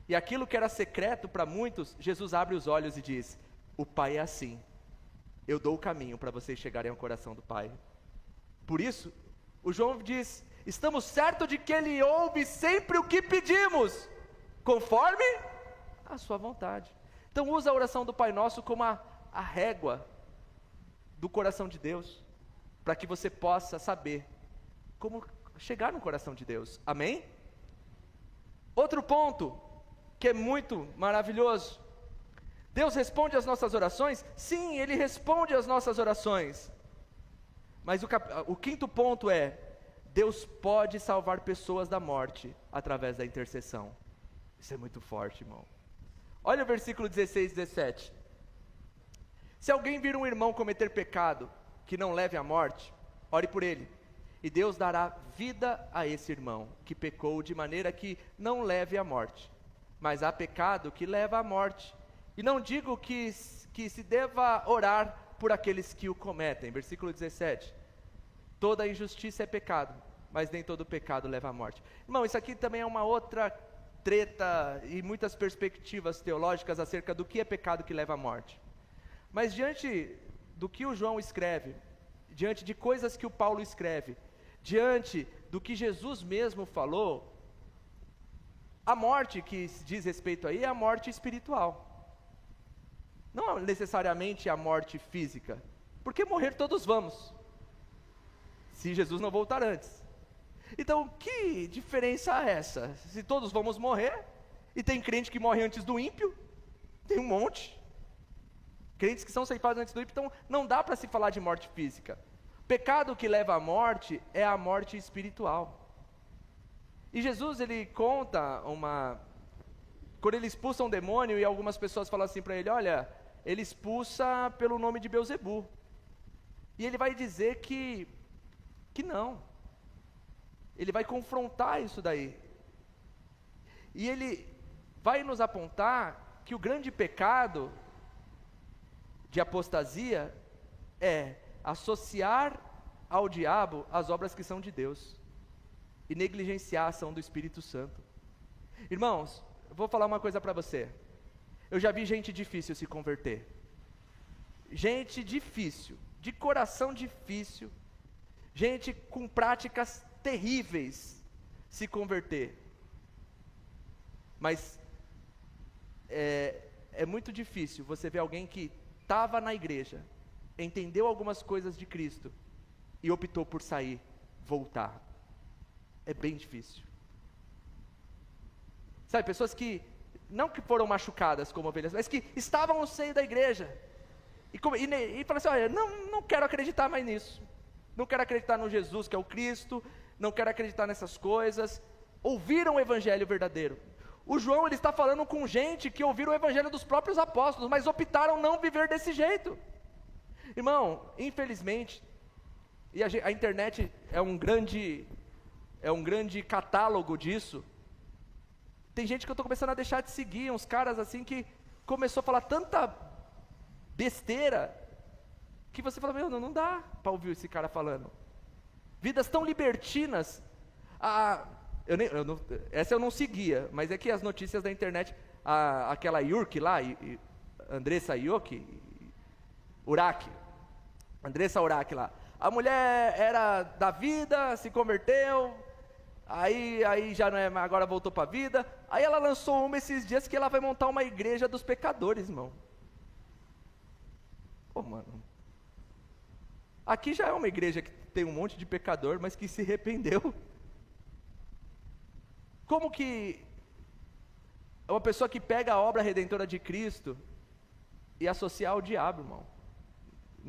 [SPEAKER 1] E aquilo que era secreto para muitos, Jesus abre os olhos e diz: o Pai é assim, eu dou o caminho para vocês chegarem ao coração do Pai. Por isso, o João diz: estamos certos de que Ele ouve sempre o que pedimos, conforme a sua vontade. Então usa a oração do Pai Nosso como a régua do coração de Deus, para que você possa saber como chegar no coração de Deus. Amém? Outro ponto que é muito maravilhoso: Deus responde às nossas orações? Sim, Ele responde às nossas orações. Mas o quinto ponto é: Deus pode salvar pessoas da morte através da intercessão. Isso é muito forte, irmão. Olha o versículo 16 e 17. Se alguém vir um irmão cometer pecado que não leve à morte, ore por ele, e Deus dará vida a esse irmão que pecou de maneira que não leve à morte. Mas há pecado que leva à morte, e não digo que se deva orar por aqueles que o cometem. Versículo 17. Toda injustiça é pecado, mas nem todo pecado leva à morte. Irmão, isso aqui também é uma outra treta e muitas perspectivas teológicas acerca do que é pecado que leva à morte. Mas diante do que o João escreve, diante de coisas que o Paulo escreve, diante do que Jesus mesmo falou, a morte que se diz respeito aí é a morte espiritual. Não necessariamente a morte física, porque morrer todos vamos, se Jesus não voltar antes. Então, que diferença é essa? Se todos vamos morrer, e tem crente que morre antes do ímpio, tem um monte, crentes que são ceifados antes do ímpio, então não dá para se falar de morte física. Pecado que leva à morte é a morte espiritual. E Jesus, ele conta quando ele expulsa um demônio, e algumas pessoas falam assim para ele: olha, ele expulsa pelo nome de Beelzebu. E ele vai dizer que não. Ele vai confrontar isso daí. E ele vai nos apontar que o grande pecado de apostasia é associar ao diabo as obras que são de Deus e negligenciar a ação do Espírito Santo. Irmãos, eu vou falar uma coisa para você. Eu já vi gente difícil se converter. Gente difícil, de coração difícil, gente com práticas terríveis se converter. Mas é muito difícil você ver alguém que estava na igreja, entendeu algumas coisas de Cristo e optou por sair, voltar. É bem difícil. Sabe, pessoas que não que foram machucadas como ovelhas, mas que estavam no seio da igreja e falaram assim: olha, não quero acreditar mais nisso, não quero acreditar no Jesus que é o Cristo, não quero acreditar nessas coisas. Ouviram o evangelho verdadeiro. O João, ele está falando com gente que ouviram o evangelho dos próprios apóstolos, mas optaram não viver desse jeito. Irmão, infelizmente, e a internet é um grande catálogo disso. Tem gente que eu estou começando a deixar de seguir, uns caras assim que começou a falar tanta besteira, que você fala: meu, não dá para ouvir esse cara falando. Vidas tão libertinas. Essa eu não seguia, mas é que as notícias da internet, aquela Yurk lá, Andressa Urach lá, a mulher era da vida, se converteu, aí já não é, agora voltou para a vida, aí ela lançou esses dias que ela vai montar uma igreja dos pecadores, irmão. Pô, mano, aqui já é uma igreja tem um monte de pecador, mas que se arrependeu. Como que uma pessoa que pega a obra redentora de Cristo e associa ao diabo, irmão?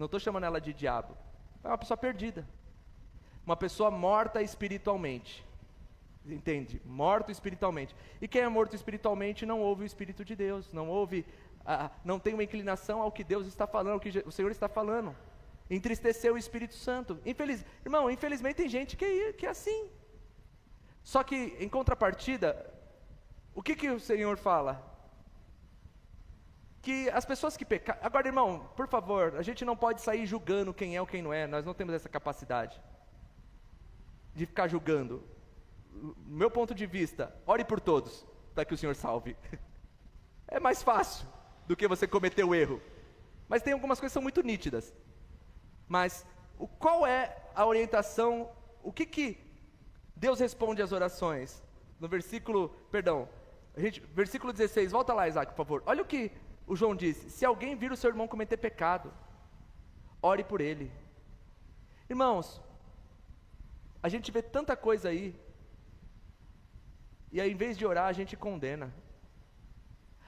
[SPEAKER 1] Não estou chamando ela de diabo, é uma pessoa perdida, uma pessoa morta espiritualmente, entende? Morto espiritualmente. E quem é morto espiritualmente não ouve o Espírito de Deus, não tem uma inclinação ao que Deus está falando, ao que o Senhor está falando. Entristeceu o Espírito Santo. Irmão, infelizmente tem gente que é assim. Só que em contrapartida, o que o Senhor fala? Que as pessoas que pecaram... Agora, irmão, por favor, a gente não pode sair julgando quem é ou quem não é. Nós não temos essa capacidade de ficar julgando. Meu ponto de vista, ore por todos, para que o Senhor salve. É mais fácil do que você cometer o erro. Mas tem algumas coisas que são muito nítidas. Mas qual é a orientação? O que Deus responde às orações? No versículo 16, volta lá, Isaac, por favor. Olha o que o João disse: se alguém vir o seu irmão cometer pecado, ore por ele. Irmãos, a gente vê tanta coisa aí, e aí, em vez de orar, a gente condena.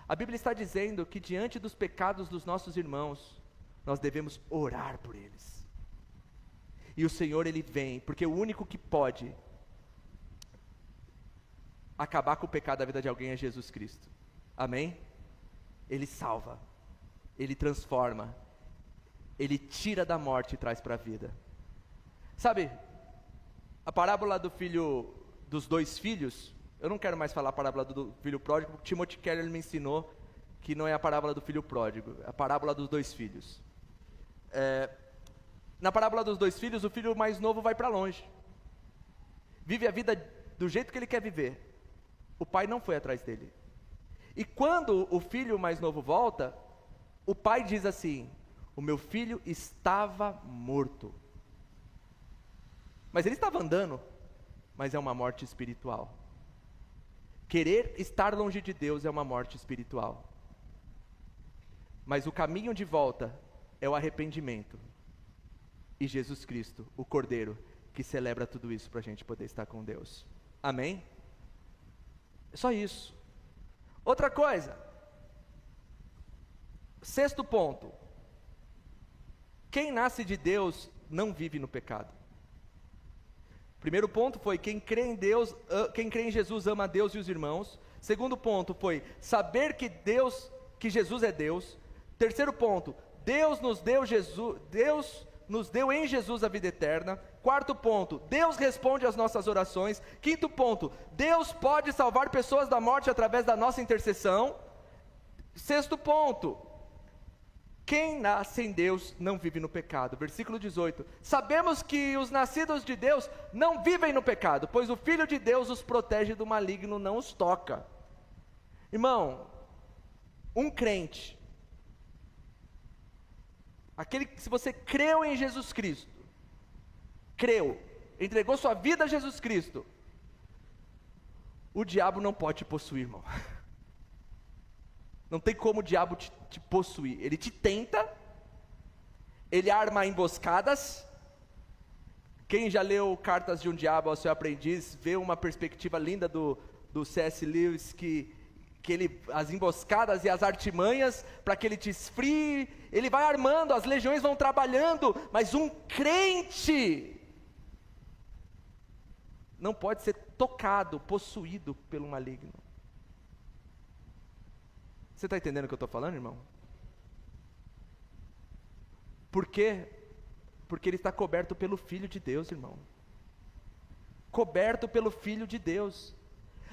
[SPEAKER 1] A Bíblia está dizendo que diante dos pecados dos nossos irmãos, nós devemos orar por eles. E o Senhor, Ele vem, porque o único que pode acabar com o pecado da vida de alguém é Jesus Cristo. Amém? Ele salva, Ele transforma, Ele tira da morte e traz para a vida. Sabe, a parábola dos dois filhos, eu não quero mais falar a parábola do filho pródigo, porque Timothy Keller me ensinou que não é a parábola do filho pródigo, é a parábola dos dois filhos. Na parábola dos dois filhos, o filho mais novo vai para longe, vive a vida do jeito que ele quer viver. O pai não foi atrás dele. E quando o filho mais novo volta, o pai diz assim: o meu filho estava morto. Mas ele estava andando, mas é uma morte espiritual. Querer estar longe de Deus é uma morte espiritual. Mas o caminho de volta é o arrependimento. E Jesus Cristo, o Cordeiro, que celebra tudo isso para a gente poder estar com Deus. Amém? É só isso. Outra coisa. Sexto ponto. Quem nasce de Deus não vive no pecado. Primeiro ponto foi quem crê em Deus, quem crê em Jesus ama a Deus e os irmãos. Segundo ponto foi saber que Jesus é Deus. Terceiro ponto, Deus nos deu em Jesus a vida eterna. Quarto ponto, Deus responde às nossas orações. Quinto ponto, Deus pode salvar pessoas da morte através da nossa intercessão. Sexto ponto, quem nasce em Deus não vive no pecado. Versículo 18, sabemos que os nascidos de Deus não vivem no pecado, pois o Filho de Deus os protege do maligno, não os toca. Irmão, um crente, se você creu em Jesus Cristo, entregou sua vida a Jesus Cristo, o diabo não pode te possuir, irmão. Não tem como o diabo te possuir. Ele te tenta, ele arma emboscadas. Quem já leu Cartas de um Diabo ao Seu Aprendiz, vê uma perspectiva linda do C.S. Lewis, que as emboscadas e as artimanhas, para que ele te esfrie, ele vai armando, as legiões vão trabalhando, mas um crente não pode ser tocado, possuído pelo maligno. Você está entendendo o que eu estou falando, irmão? Por quê? Porque ele está coberto pelo Filho de Deus, irmão. Coberto pelo Filho de Deus.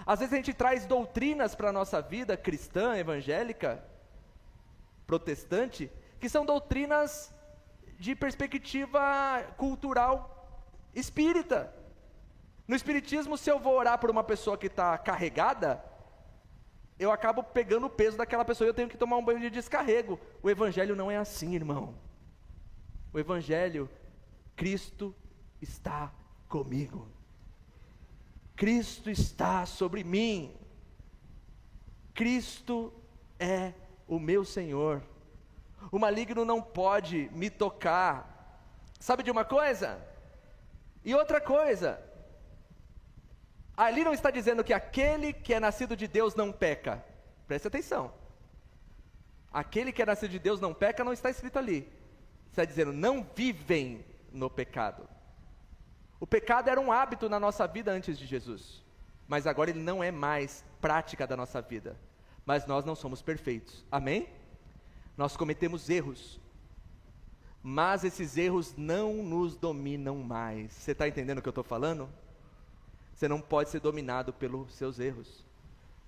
[SPEAKER 1] Às vezes a gente traz doutrinas para a nossa vida cristã, evangélica, protestante, que são doutrinas de perspectiva cultural espírita. No espiritismo, se eu vou orar por uma pessoa que está carregada, eu acabo pegando o peso daquela pessoa e eu tenho que tomar um banho de descarrego. O evangelho não é assim, irmão. O evangelho, Cristo está comigo. Cristo está sobre mim. Cristo é o meu Senhor. O maligno não pode me tocar. Sabe de uma coisa? E outra coisa, ali não está dizendo que aquele que é nascido de Deus não peca. Preste atenção. Aquele que é nascido de Deus não peca, não está escrito ali. Está dizendo, não vivem no pecado. O pecado era um hábito na nossa vida antes de Jesus, mas agora ele não é mais prática da nossa vida. Mas nós não somos perfeitos, amém? Nós cometemos erros, mas esses erros não nos dominam mais. Você está entendendo o que eu estou falando? Você não pode ser dominado pelos seus erros.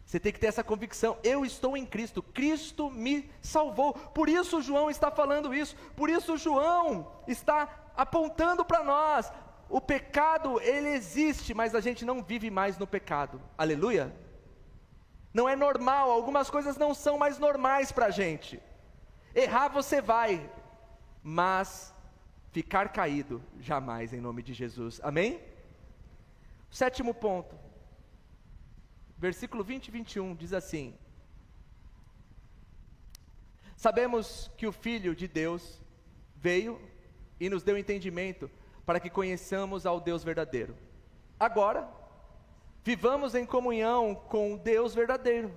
[SPEAKER 1] Você tem que ter essa convicção, eu estou em Cristo, Cristo me salvou. Por isso João está falando isso, por isso João está apontando para nós. O pecado, ele existe, mas a gente não vive mais no pecado, aleluia? Não é normal, algumas coisas não são mais normais para a gente. Errar você vai, mas ficar caído, jamais, em nome de Jesus, amém? Sétimo ponto, versículo 20 e 21, diz assim: sabemos que o Filho de Deus veio e nos deu entendimento para que conheçamos ao Deus verdadeiro. Agora, vivamos em comunhão com o Deus verdadeiro,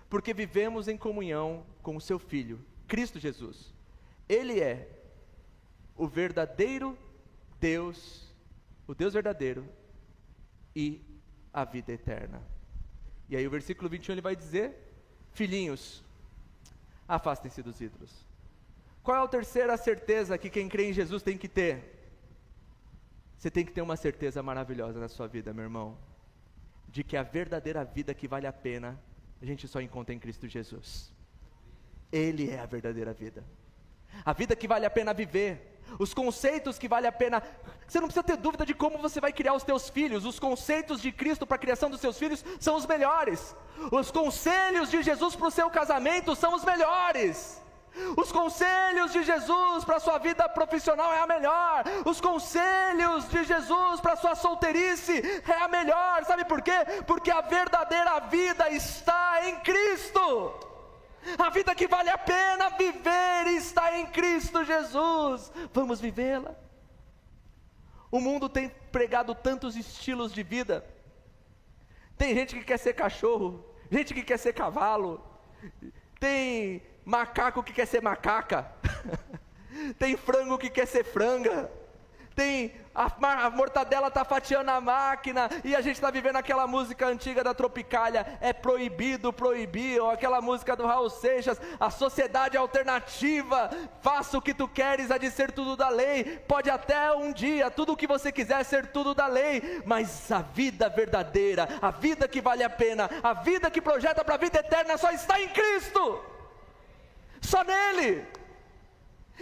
[SPEAKER 1] porque vivemos em comunhão com o seu Filho, Cristo Jesus. Ele é o verdadeiro Deus, o Deus verdadeiro e a vida eterna. E aí o versículo 21 ele vai dizer: filhinhos, afastem-se dos ídolos. Qual é a terceira certeza que quem crê em Jesus tem que ter? Você tem que ter uma certeza maravilhosa na sua vida, meu irmão, de que a verdadeira vida que vale a pena, a gente só encontra em Cristo Jesus. Ele é a verdadeira vida, a vida que vale a pena viver, os conceitos que vale a pena. Você não precisa ter dúvida de como você vai criar os teus filhos. Os conceitos de Cristo para a criação dos seus filhos são os melhores. Os conselhos de Jesus para o seu casamento são os melhores. Os conselhos de Jesus para a sua vida profissional é a melhor. Os conselhos de Jesus para a sua solteirice é a melhor. Sabe por quê? Porque a verdadeira vida está em Cristo. A vida que vale a pena viver está em Cristo Jesus. Vamos vivê-la. O mundo tem pregado tantos estilos de vida. Tem gente que quer ser cachorro, gente que quer ser cavalo, tem macaco que quer ser macaca, tem frango que quer ser franga, tem a mortadela está fatiando a máquina, e a gente está vivendo aquela música antiga da Tropicália, é proibido proibir, ou aquela música do Raul Seixas, a sociedade alternativa, faça o que tu queres, há de ser tudo da lei. Pode até um dia, tudo o que você quiser ser tudo da lei, mas a vida verdadeira, a vida que vale a pena, a vida que projeta para a vida eterna só está em Cristo, só nele.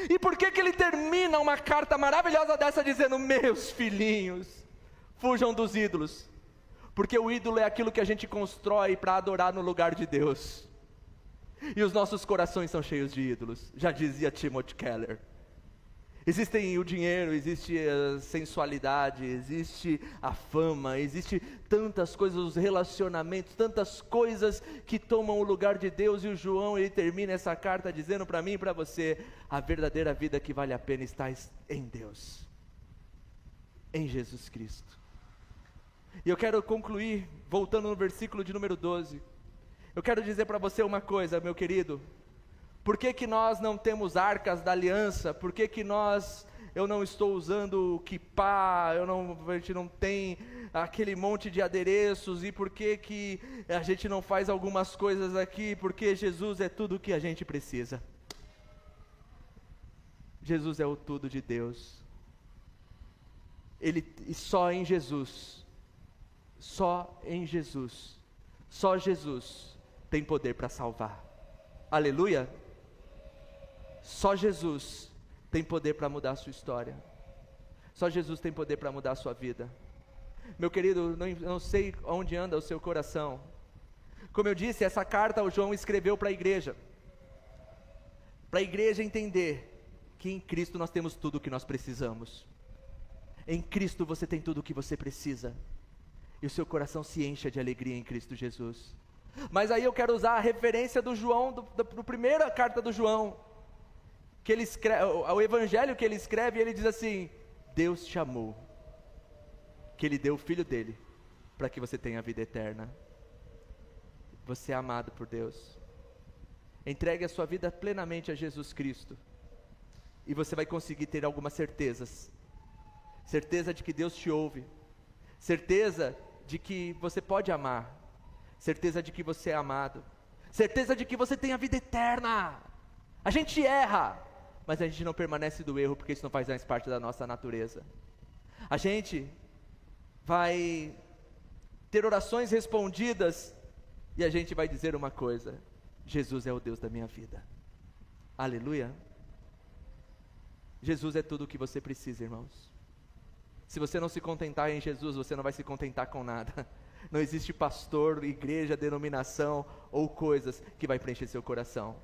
[SPEAKER 1] E por que ele termina uma carta maravilhosa dessa dizendo: meus filhinhos, fujam dos ídolos? Porque o ídolo é aquilo que a gente constrói para adorar no lugar de Deus, e os nossos corações são cheios de ídolos, já dizia Timothy Keller. Existem o dinheiro, existe a sensualidade, existe a fama, existe tantas coisas, os relacionamentos, tantas coisas que tomam o lugar de Deus. E o João, ele termina essa carta dizendo para mim e para você: a verdadeira vida que vale a pena está em Deus, em Jesus Cristo. E eu quero concluir, voltando no versículo de número 12, eu quero dizer para você uma coisa, meu querido. Por que nós não temos arcas da aliança? Por que eu não estou usando o kippá, a gente não tem aquele monte de adereços? E por que a gente não faz algumas coisas aqui? Porque Jesus é tudo o que a gente precisa. Jesus é o tudo de Deus. E só em Jesus, só Jesus tem poder para salvar. Aleluia! Só Jesus tem poder para mudar a sua história. Só Jesus tem poder para mudar a sua vida. Meu querido, não sei onde anda o seu coração. Como eu disse, essa carta o João escreveu para a igreja entender que em Cristo nós temos tudo o que nós precisamos. Em Cristo você tem tudo o que você precisa, e o seu coração se encha de alegria em Cristo Jesus. Mas aí eu quero usar a referência do João, do primeira carta do João, que ele escreve, o evangelho que ele escreve, ele diz assim: Deus te amou que Ele deu o Filho dele, para que você tenha a vida eterna. Você é amado por Deus. Entregue a sua vida plenamente a Jesus Cristo, e você vai conseguir ter algumas certezas. Certeza de que Deus te ouve, certeza de que você pode amar, certeza de que você é amado, certeza de que você tem a vida eterna. A gente erra, mas a gente não permanece do erro, porque isso não faz mais parte da nossa natureza. A gente vai ter orações respondidas, e a gente vai dizer uma coisa: Jesus é o Deus da minha vida. Aleluia. Jesus é tudo o que você precisa, irmãos. Se você não se contentar em Jesus, você não vai se contentar com nada. Não existe pastor, igreja, denominação ou coisas que vai preencher seu coração.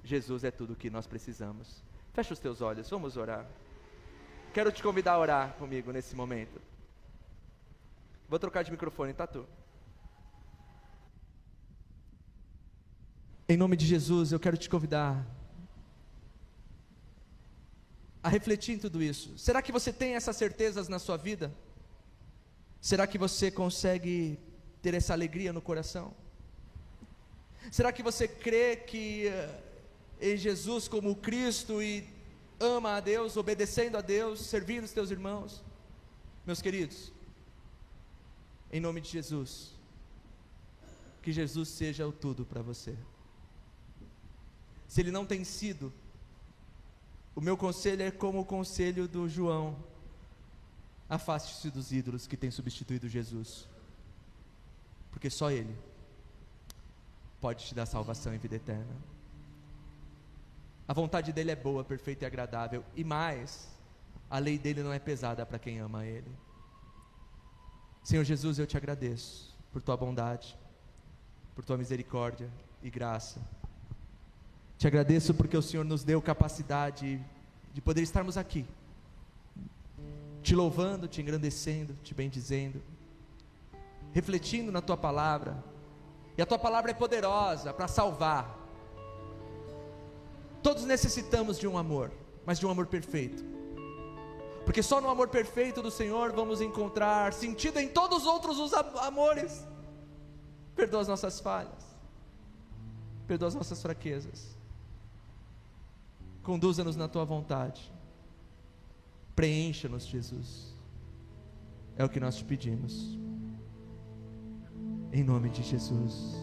[SPEAKER 1] Jesus é tudo o que nós precisamos. Fecha os teus olhos, vamos orar. Quero te convidar a orar comigo nesse momento. Vou trocar de microfone, Tatu. Em nome de Jesus, eu quero te convidar a refletir em tudo isso. Será que você tem essas certezas na sua vida? Será que você consegue ter essa alegria no coração? Será que você crê que em Jesus como Cristo e ama a Deus, obedecendo a Deus, servindo os teus irmãos? Meus queridos, em nome de Jesus, que Jesus seja o tudo para você. Se Ele não tem sido, o meu conselho é como o conselho do João: afaste-se dos ídolos que têm substituído Jesus, porque só Ele pode te dar salvação e vida eterna. A vontade dEle é boa, perfeita e agradável, e mais, a lei dEle não é pesada para quem ama Ele. Senhor Jesus, eu te agradeço por Tua bondade, por Tua misericórdia e graça. Te agradeço porque o Senhor nos deu capacidade de poder estarmos aqui, te louvando, te engrandecendo, te bendizendo, refletindo na Tua palavra. E a Tua palavra é poderosa para salvar. Todos necessitamos de um amor, mas de um amor perfeito, porque só no amor perfeito do Senhor vamos encontrar sentido em todos os outros os amores. Perdoa as nossas falhas, perdoa as nossas fraquezas, conduza-nos na Tua vontade, preencha-nos, Jesus, é o que nós te pedimos, em nome de Jesus.